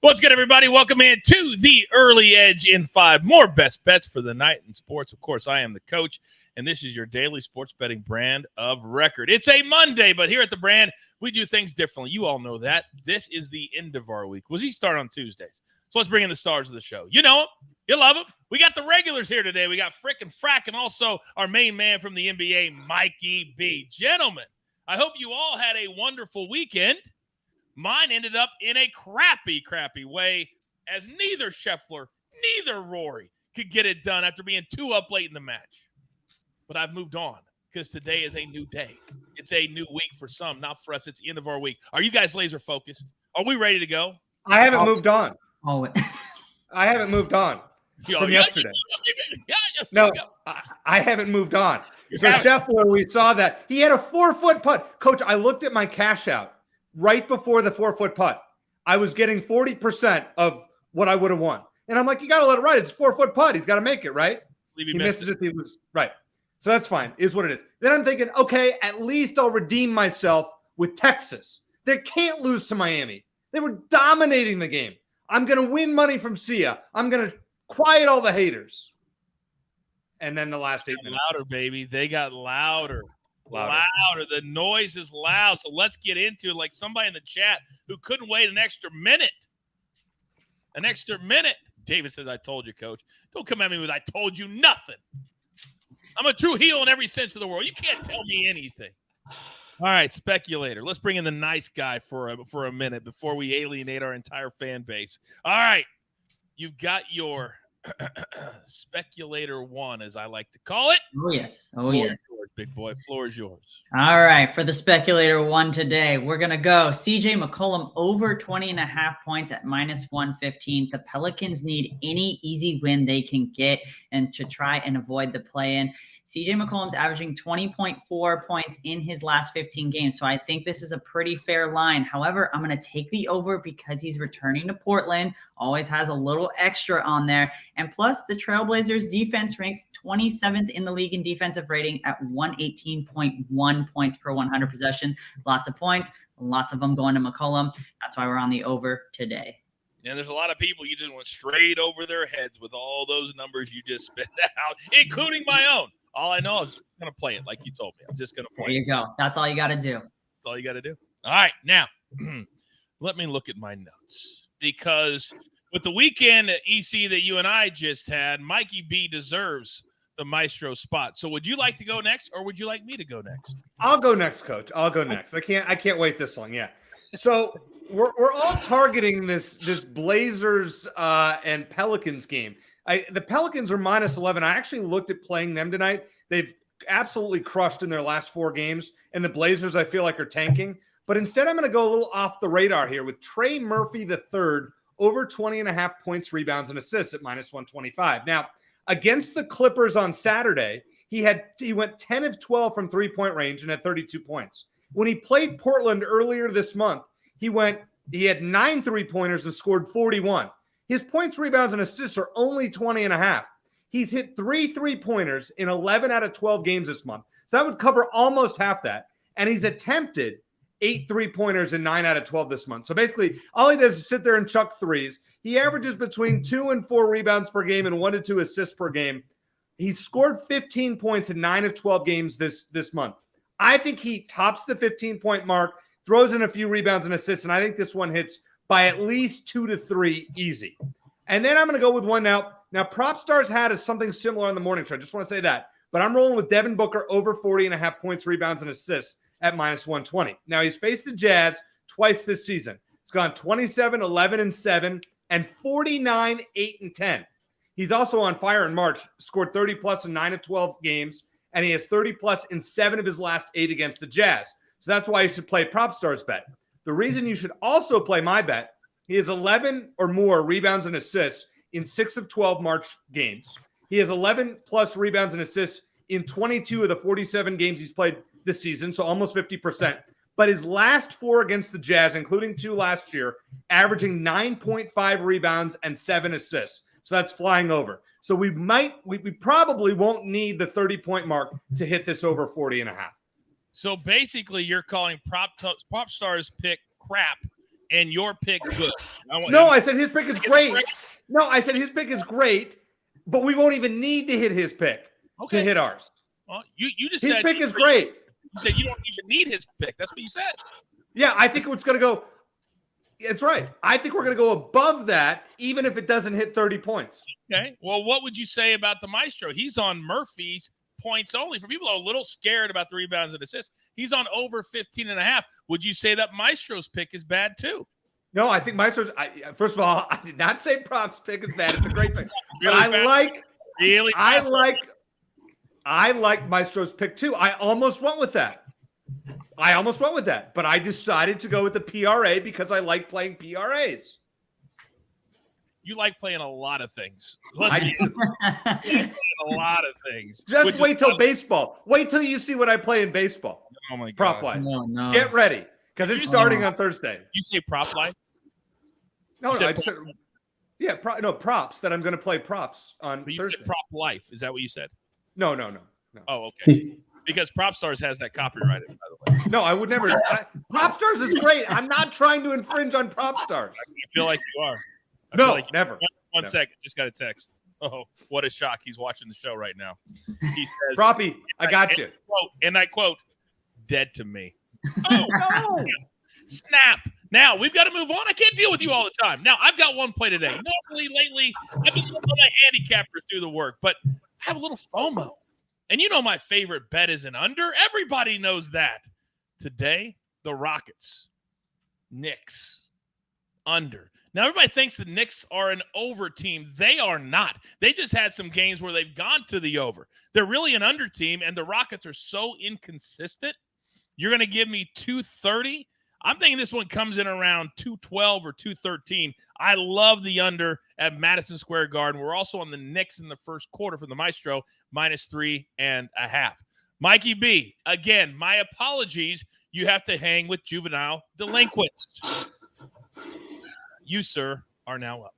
What's good, everybody? Welcome in to the Early Edge in 5. More best bets for the night in sports. Of course, I am the coach, and this is your daily sports betting brand of record. It's a Monday, but here at the brand, we do things differently. You all know that. This is the end of our week. We start on Tuesdays. So let's bring in the stars of the show. You know them. You love them. We got the regulars here today. We got Frick and Frack, and also our main man from the NBA, Mikey B. Gentlemen, I hope you all had a wonderful weekend. Mine ended up in a crappy way, as neither Scheffler, neither Rory could get it done after being 2 up late in the match. But I've moved on because today is a new day. It's a new week for some, not for us. It's the end of our week. Are you guys laser focused? Are we ready to go? I haven't moved on. Oh, I haven't moved on from yesterday. No, I haven't moved on. So Scheffler, we saw that. He had a 4-foot putt. Coach, I looked at my cash out. Right before the 4-foot putt, I was getting 40% of what I would have won. And I'm like, you got to let it ride. It's a 4-foot putt. He's got to make it, right? He misses it. He was right. So that's fine. Is what it is. Then I'm thinking, okay, at least I'll redeem myself with Texas. They can't lose to Miami. They were dominating the game. I'm going to win money from Sia. I'm going to quiet all the haters. And then the last 8 minutes. Louder, baby. They got louder. Louder. The noise is loud. So let's get into it. Like somebody in the chat who couldn't wait an extra minute. David says, I told you, coach. Don't come at me with I told you nothing. I'm a true heel in every sense of the word. You can't tell me anything. All right, Speculator. Let's bring in the nice guy for a minute before we alienate our entire fan base. All right. You've got your Speculator 1, as I like to call it. Oh, yes. Floor is yours, big boy. Floor is yours. All right. For the Speculator 1 today, we're going to go CJ McCollum over 20.5 points at -115. The Pelicans need any easy win they can get and to try and avoid the play-in. CJ McCollum's averaging 20.4 points in his last 15 games, so I think this is a pretty fair line. However, I'm going to take the over because he's returning to Portland, always has a little extra on there, and plus the Trailblazers defense ranks 27th in the league in defensive rating at 118.1 points per 100 possession. Lots of points, lots of them going to McCollum. That's why we're on the over today. And there's a lot of people you just went straight over their heads with all those numbers you just spit out, including my own. All I know is I'm going to play it like you told me. I'm just going to play it. There you go. That's all you got to do. That's all you got to do. All right. Now, let me look at my notes. Because with the weekend at EC that you and I just had, Mikey B deserves the maestro spot. So would you like to go next, or would you like me to go next? I'll go next, Coach. I'll go next. I can't wait this long. Yeah. So we're all targeting this Blazers and Pelicans game. The Pelicans are -11. I actually looked at playing them tonight. They've absolutely crushed in their last 4 games, and the Blazers, I feel like, are tanking. But instead, I'm going to go a little off the radar here with Trey Murphy III over 20.5 points, rebounds, and assists at -125. Now, against the Clippers on Saturday, he went 10 of 12 from three-point range and had 32 points. When he played Portland earlier this month, he had 9 3-pointers and scored 41. His points, rebounds, and assists are only 20.5. He's hit 3 3-pointers in 11 out of 12 games this month. So that would cover almost half that. And he's attempted 8 3-pointers in 9 out of 12 this month. So basically, all he does is sit there and chuck threes. He averages between 2 and 4 rebounds per game and 1 to 2 assists per game. He scored 15 points in 9 of 12 games this month. I think he tops the 15-point mark, throws in a few rebounds and assists, and I think this one hits by at least 2 to 3 easy. And then I'm going to go with one now. Now, PropStars had something similar on the morning show. I just want to say that. But I'm rolling with Devin Booker over 40.5 points, rebounds, and assists at -120. Now, he's faced the Jazz twice this season. He's gone 27, 11, and 7, and 49, 8, and 10. He's also on fire in March, scored 30-plus in 9 of 12 games, and he has 30-plus in 7 of his last 8 against the Jazz. So that's why you should play PropStars bet. The reason you should also play my bet, he has 11 or more rebounds and assists in 6 of 12 March games. He has 11-plus rebounds and assists in 22 of the 47 games he's played this season, so almost 50%. But his last 4 against the Jazz, including 2 last year, averaging 9.5 rebounds and 7 assists. So that's flying over. So we probably won't need the 30-point mark to hit this over 40.5. So basically, you're calling PropStars pick crap and your pick good. I said his pick is great. No, I said his pick is great, but we won't even need to hit his pick to hit ours. Well, you just his said pick is great. You said you don't even need his pick. That's what you said. Yeah, I think it's going to go. It's right. I think we're going to go above that, even if it doesn't hit 30 points. Okay. Well, what would you say about the Maestro? He's on Murphy's points only. For people who are a little scared about the rebounds and assists, he's on over 15.5. Would you say that Maestro's pick is bad too? No, I think Maestro's. First of all, I did not say Prop's pick is bad. It's a great pick. Really But I like Maestro's pick too. I almost went with that. But I decided to go with the PRA because I like playing PRAs. You like playing a lot of things. I do. A lot of things. Just wait till baseball. Wait till you see what I play in baseball. Oh my God. Prop wise. No. Get ready because it's starting on Thursday. You say prop life? No, I said, props that I'm going to play props on But you Thursday. said prop life. Is that what you said? No. Oh, okay. Because Prop Stars has that copyrighted, by the way. No, I would never. Prop Stars is great. I'm not trying to infringe on Prop Stars. I feel like you are. Never. One second. Just got a text. Oh, what a shock. He's watching the show right now. He says, Proppy, I got you. And I quote, dead to me. Oh, no. Snap. Now, we've got to move on. I can't deal with you all the time. Now, I've got one play today. Normally, lately, I've been letting my handicappers do the work, but I have a little FOMO. And you know my favorite bet is an under. Everybody knows that. Today, the Rockets. Knicks. Under. Now, everybody thinks the Knicks are an over team. They are not. They just had some games where they've gone to the over. They're really an under team, and the Rockets are so inconsistent. You're going to give me 230. I'm thinking this one comes in around 212 or 213. I love the under at Madison Square Garden. We're also on the Knicks in the first quarter from the Maestro, -3.5. Mikey B, again, my apologies. You have to hang with juvenile delinquents. You, sir, are now up.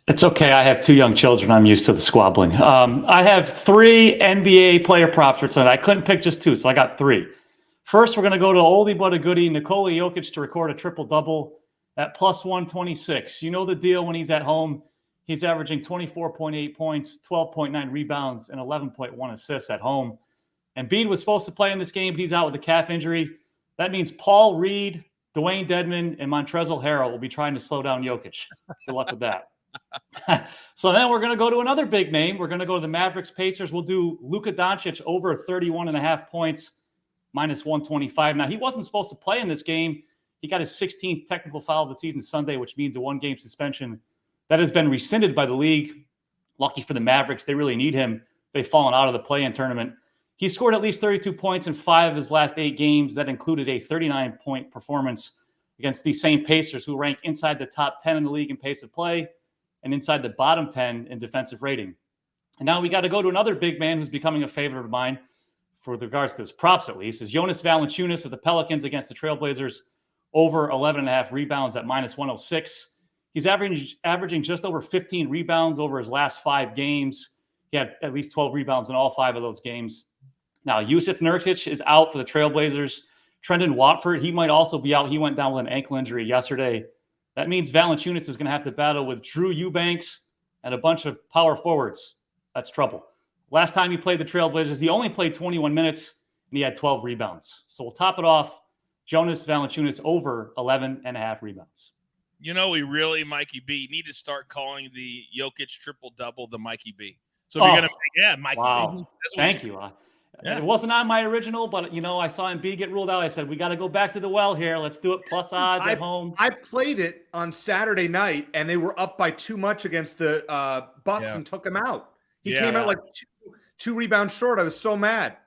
It's okay. I have 2 young children. I'm used to the squabbling. I have 3 NBA player props for tonight. I couldn't pick just 2, so I got 3. First, we're going to go to oldie but a goodie, Nikola Jokic to record a triple-double at +126. You know the deal when he's at home. He's averaging 24.8 points, 12.9 rebounds, and 11.1 assists at home. Embiid was supposed to play in this game, but he's out with a calf injury. That means Paul Reed, Dwayne Dedmon, and Montrezl Harrell will be trying to slow down Jokic. Good luck with that. So then we're going to go to another big name. We're going to go to the Mavericks Pacers. We'll do Luka Doncic over 31.5 points, -125. Now, he wasn't supposed to play in this game. He got his 16th technical foul of the season Sunday, which means a 1-game suspension. That has been rescinded by the league. Lucky for the Mavericks. They really need him. They've fallen out of the play-in tournament. He scored at least 32 points in 5 of his last 8 games. That included a 39-point performance against these same Pacers, who rank inside the top 10 in the league in pace of play and inside the bottom 10 in defensive rating. And now we got to go to another big man who's becoming a favorite of mine, for regards to his props at least, is Jonas Valanciunas of the Pelicans against the Trailblazers, over 11.5 rebounds at -106. He's averaging just over 15 rebounds over his last 5 games. He had at least 12 rebounds in all 5 of those games. Now, Jusuf Nurkic is out for the Trailblazers. Trendon Watford, he might also be out. He went down with an ankle injury yesterday. That means Valanciunas is going to have to battle with Drew Eubanks and a bunch of power forwards. That's trouble. Last time he played the Trailblazers, he only played 21 minutes, and he had 12 rebounds. So we'll top it off. Jonas Valanciunas over 11.5 rebounds. You know, we really, Mikey B, need to start calling the Jokic triple-double the Mikey B. So if you're going to, Mikey wow. B. Thank you. It wasn't on my original, but, I saw Embiid get ruled out. I said, we got to go back to the well here. Let's do it plus odds at home. I played it on Saturday night, and they were up by too much against the Bucks and took him out. He came out like two rebounds short. I was so mad.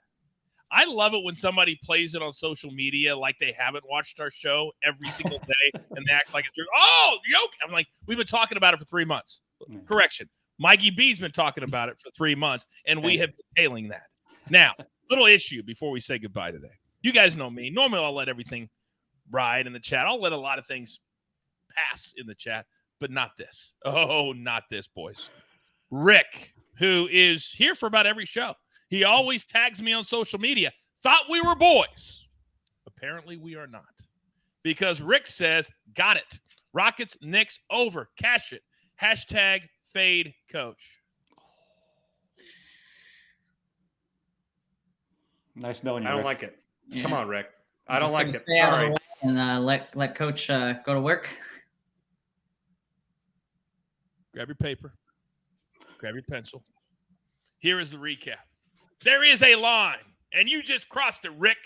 I love it when somebody plays it on social media like they haven't watched our show every single day and they act like it's true. Oh, Jokic. I'm like, we've been talking about it for 3 months. Correction. Mikey B's been talking about it for 3 months, and we have been tailing that. Now, little issue before we say goodbye today. You guys know me. Normally, I'll let everything ride in the chat. I'll let a lot of things pass in the chat, but not this. Oh, not this, boys. Rick, who is here for about every show. He always tags me on social media. Thought we were boys. Apparently, we are not. because Rick says, got it. Rockets, Knicks over. Cash it. Hashtag fade coach. Nice knowing you. I don't Rick. like it. Yeah. Come on, Rick. I don't like it. Stay out of the Sorry. way and let coach go to work. Grab your paper. Grab your pencil. Here is the recap. There is a line, and you just crossed it, Rick.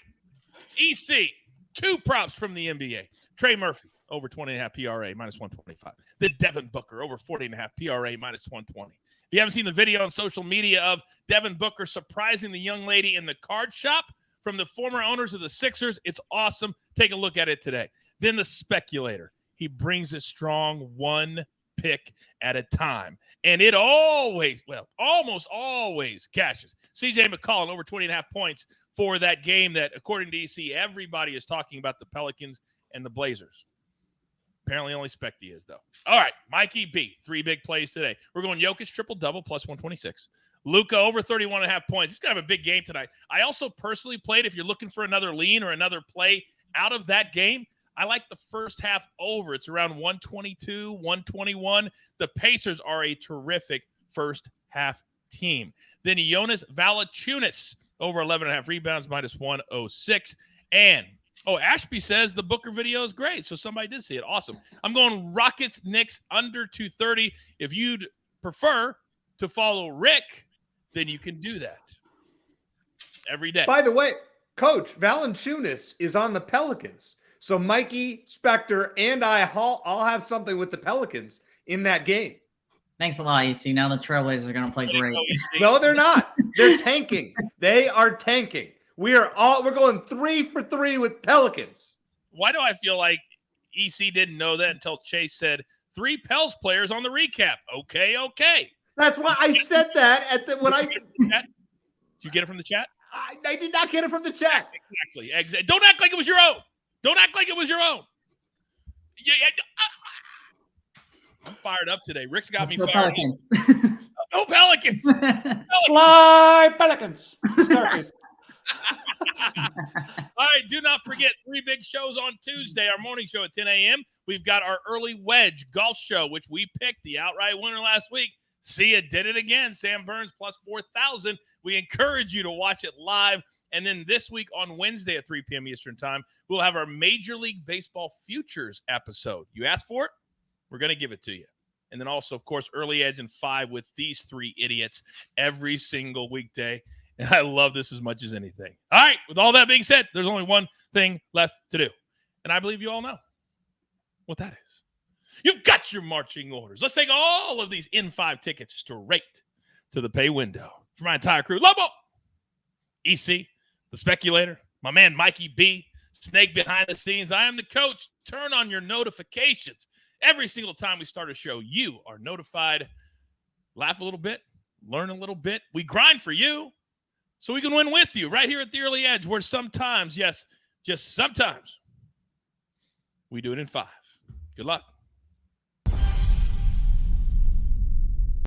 EC, 2 props from the NBA. Trey Murphy, over 20.5 PRA, minus 125. The Devin Booker, over 40.5 PRA, minus 120. If you haven't seen the video on social media of Devin Booker surprising the young lady in the card shop from the former owners of the Sixers, it's awesome. Take a look at it today. Then the Speculator. He brings it strong, 1 pick at a time. And it almost always cashes. CJ McCollum, over 20.5 points for that game that, according to EC, everybody is talking about the Pelicans and the Blazers. Apparently only Specty is, though. All right, Mikey B, 3 big plays today. We're going Jokic triple-double plus 126. Luka over 31.5 points. He's going to have a big game tonight. I also personally played, if you're looking for another lean or another play out of that game, I like the first half over. It's around 122, 121. The Pacers are a terrific first half team. Then Jonas Valanciunas over 11.5 rebounds, minus 106. And, Ashby says the Booker video is great. So somebody did see it. Awesome. I'm going Rockets, Knicks under 230. If you'd prefer to follow Rick, then you can do that every day. By the way, Coach, Valanciunas is on the Pelicans. So Mikey, Spector, and I all have something with the Pelicans in that game. Thanks a lot, EC. Now the Trailblazers are going to play great. No, they're not. They're tanking. They are tanking. We're going 3 for 3 with Pelicans. Why do I feel like EC didn't know that until Chase said 3 Pels players on the recap? Okay. That's why I said that Did you get it from the chat? I did not get it from the chat. Exactly. Don't act like it was your own. Yeah. I'm fired up today. Rick's got me fired Pelicans. up. No Pelicans. Fly Pelicans. Starface. All right, do not forget 3 big shows on Tuesday. Our morning show at 10 a.m. We've got our early wedge golf show, which we picked the outright winner last week. See it, did it again. Sam Burns plus 4,000. We encourage you to watch it live. And then this week on Wednesday at 3 p.m. Eastern time, we'll have our Major League Baseball Futures episode. You asked for it, we're going to give it to you. And then also, of course, Early Edge and 5 with these 3 idiots every single weekday. And I love this as much as anything. All right, with all that being said, there's only one thing left to do. And I believe you all know what that is. You've got your marching orders. Let's take all of these in-5 tickets straight to the pay window. For my entire crew, Lobo, EC, the Speculator, my man Mikey B, Snake behind the scenes. I am the coach. Turn on your notifications. Every single time we start a show, you are notified. Laugh a little bit, learn a little bit. We grind for you so we can win with you right here at the Early Edge, where sometimes, yes, just sometimes, we do it in 5. Good luck.